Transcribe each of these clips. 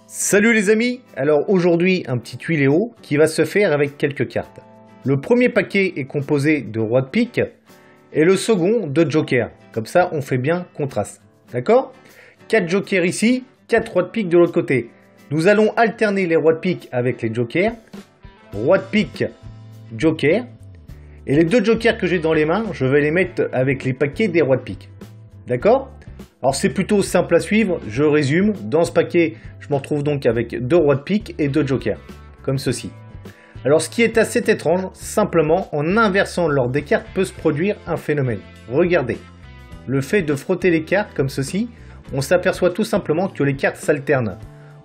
Salut les amis, alors aujourd'hui un petit tuiléo qui va se faire avec quelques cartes. Le premier paquet est composé de rois de pique et le second de joker, comme ça on fait bien contraste, d'accord? 4 jokers ici, 4 rois de pique de l'autre côté. Nous allons alterner les rois de pique avec les jokers, roi de pique, joker, et les deux jokers que j'ai dans les mains, je vais les mettre avec les paquets des rois de pique, d'accord? Alors c'est plutôt simple à suivre, je résume. Dans ce paquet, je me retrouve donc avec 2 rois de pique et 2 jokers, comme ceci. Alors ce qui est assez étrange, simplement en inversant l'ordre des cartes peut se produire un phénomène. Regardez, le fait de frotter les cartes comme ceci, on s'aperçoit tout simplement que les cartes s'alternent.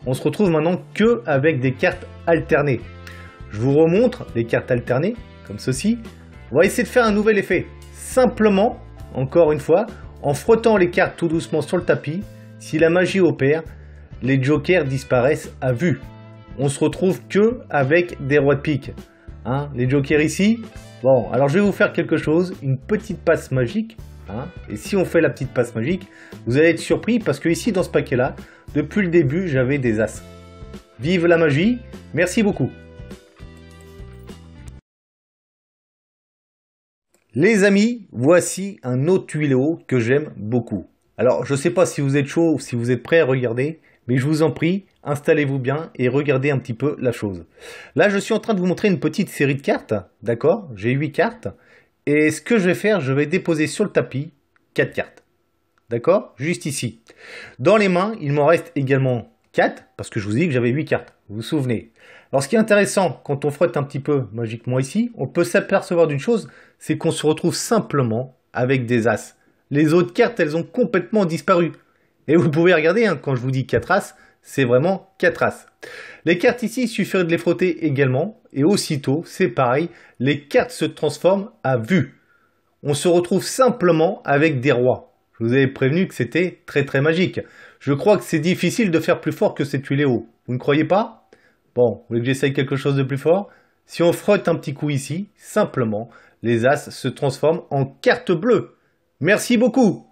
On se retrouve maintenant que avec des cartes alternées. Je vous remontre les cartes alternées, comme ceci. On va essayer de faire un nouvel effet. Simplement, encore une fois, en frottant les cartes tout doucement sur le tapis, si la magie opère, les jokers disparaissent à vue. On se retrouve que avec des rois de pique. Hein, les jokers ici. Bon, alors je vais vous faire quelque chose, une petite passe magique. Hein, et si on fait la petite passe magique, vous allez être surpris parce que ici dans ce paquet-là, depuis le début, j'avais des as. Vive la magie, merci beaucoup. Les amis, voici un autre tuiléo que j'aime beaucoup. Alors, je ne sais pas si vous êtes chaud ou si vous êtes prêts à regarder, mais je vous en prie, installez-vous bien et regardez un petit peu la chose. Là, je suis en train de vous montrer une petite série de cartes, d'accord? J'ai 8 cartes. Et ce que je vais faire, je vais déposer sur le tapis 4 cartes. D'accord? Juste ici. Dans les mains, il m'en reste également 4, parce que je vous ai dit que j'avais 8 cartes. Vous vous souvenez? Alors ce qui est intéressant, quand on frotte un petit peu magiquement ici, on peut s'apercevoir d'une chose, c'est qu'on se retrouve simplement avec des as. Les autres cartes, elles ont complètement disparu. Et vous pouvez regarder, hein, quand je vous dis 4 as, c'est vraiment 4 as. Les cartes ici, il suffirait de les frotter également, et aussitôt, c'est pareil, les cartes se transforment à vue. On se retrouve simplement avec des rois. Je vous avais prévenu que c'était très très magique. Je crois que c'est difficile de faire plus fort que ces tuiléos. Vous ne croyez pas? Bon, vous voulez que j'essaye quelque chose de plus fort? Si on frotte un petit coup ici, simplement, les as se transforment en carte bleue. Merci beaucoup!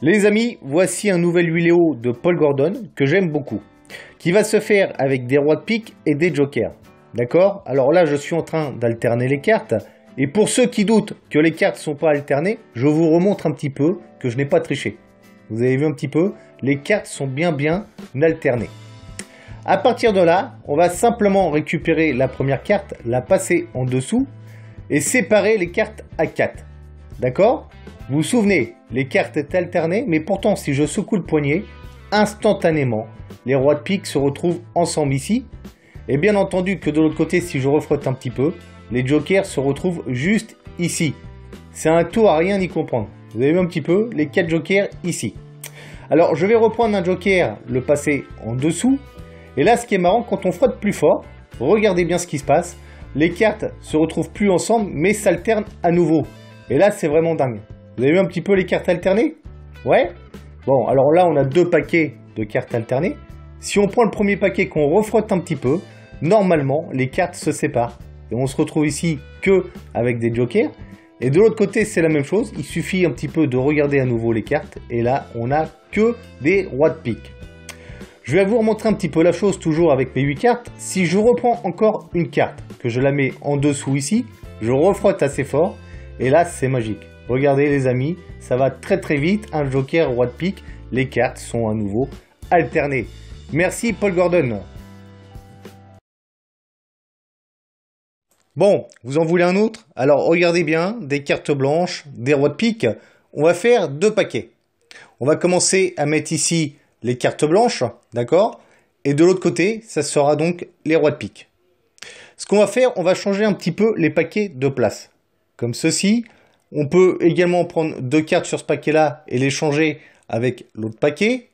Les amis, voici un nouvel tuiléo de Paul Gordon que j'aime beaucoup, qui va se faire avec des rois de pique et des jokers. D'accord? Alors là, je suis en train d'alterner les cartes. Et pour ceux qui doutent que les cartes ne sont pas alternées, je vous remontre un petit peu que je n'ai pas triché. Vous avez vu un petit peu? Les cartes sont bien alternées. À partir de là, on va simplement récupérer la première carte, la passer en dessous et séparer les cartes à 4. D'accord? Vous vous souvenez, les cartes étaient alternées, mais pourtant si je secoue le poignet, instantanément, les rois de pique se retrouvent ensemble ici. Et bien entendu que de l'autre côté, si je refrotte un petit peu, les jokers se retrouvent juste ici. C'est un tout à rien y comprendre. Vous avez vu un petit peu les 4 jokers ici. Alors je vais reprendre un joker, le passer en dessous. Et là ce qui est marrant, quand on frotte plus fort, regardez bien ce qui se passe. Les cartes se retrouvent plus ensemble mais s'alternent à nouveau. Et là c'est vraiment dingue. Vous avez vu un petit peu les cartes alternées? Ouais? Bon alors là on a 2 paquets de cartes alternées. Si on prend le premier paquet qu'on refrotte un petit peu, normalement les cartes se séparent. Et on se retrouve ici que avec des jokers. Et de l'autre côté, c'est la même chose. Il suffit un petit peu de regarder à nouveau les cartes. Et là, on n'a que des rois de pique. Je vais vous remontrer un petit peu la chose, toujours avec mes 8 cartes. Si je reprends encore une carte, que je la mets en dessous ici, je refrotte assez fort. Et là, c'est magique. Regardez les amis, ça va très très vite. Un joker, roi de pique. Les cartes sont à nouveau alternées. Merci Paul Gordon. Bon, vous en voulez un autre? Alors regardez bien, des cartes blanches, des rois de pique. On va faire 2 paquets. On va commencer à mettre ici les cartes blanches, d'accord? Et de l'autre côté, ça sera donc les rois de pique. Ce qu'on va faire, on va changer un petit peu les paquets de place. Comme ceci. On peut également prendre 2 cartes sur ce paquet-là et les changer avec l'autre paquet.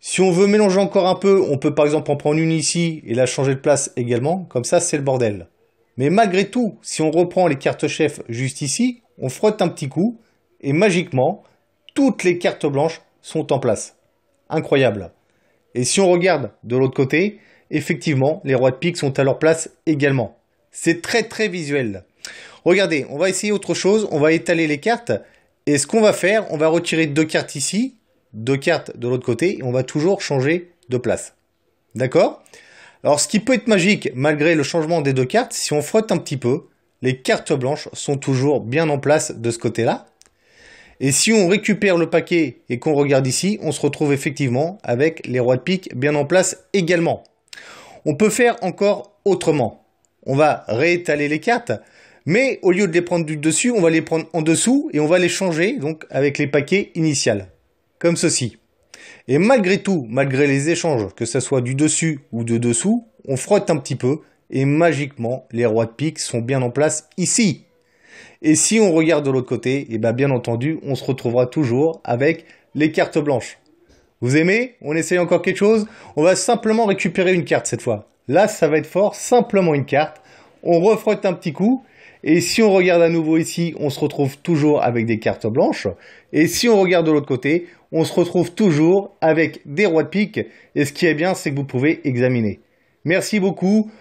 Si on veut mélanger encore un peu, on peut par exemple en prendre une ici et la changer de place également. Comme ça, c'est le bordel. Mais malgré tout, si on reprend les cartes chefs juste ici, on frotte un petit coup et magiquement, toutes les cartes blanches sont en place. Incroyable. Et si on regarde de l'autre côté, effectivement, les rois de pique sont à leur place également. C'est très très visuel. Regardez, on va essayer autre chose. On va étaler les cartes Et ce qu'on va faire, on va retirer 2 cartes ici, 2 cartes de l'autre côté, et on va toujours changer de place. D'accord? Alors, ce qui peut être magique, malgré le changement des 2 cartes, si on frotte un petit peu, les cartes blanches sont toujours bien en place de ce côté-là. Et si on récupère le paquet et qu'on regarde ici, on se retrouve effectivement avec les rois de pique bien en place également. On peut faire encore autrement. On va réétaler les cartes, mais au lieu de les prendre du dessus, on va les prendre en dessous et on va les changer donc avec les paquets initiales, comme ceci. Et malgré tout, malgré les échanges, que ce soit du dessus ou de dessous, on frotte un petit peu et magiquement, les rois de pique sont bien en place ici. Et si on regarde de l'autre côté, et bien entendu, on se retrouvera toujours avec les cartes blanches. Vous aimez? On essaye encore quelque chose? On va simplement récupérer une carte cette fois. Là, ça va être fort, simplement une carte. On refrotte un petit coup. Et si on regarde à nouveau ici, on se retrouve toujours avec des cartes blanches. Et si on regarde de l'autre côté, on se retrouve toujours avec des rois de pique. Et ce qui est bien, c'est que vous pouvez examiner. Merci beaucoup.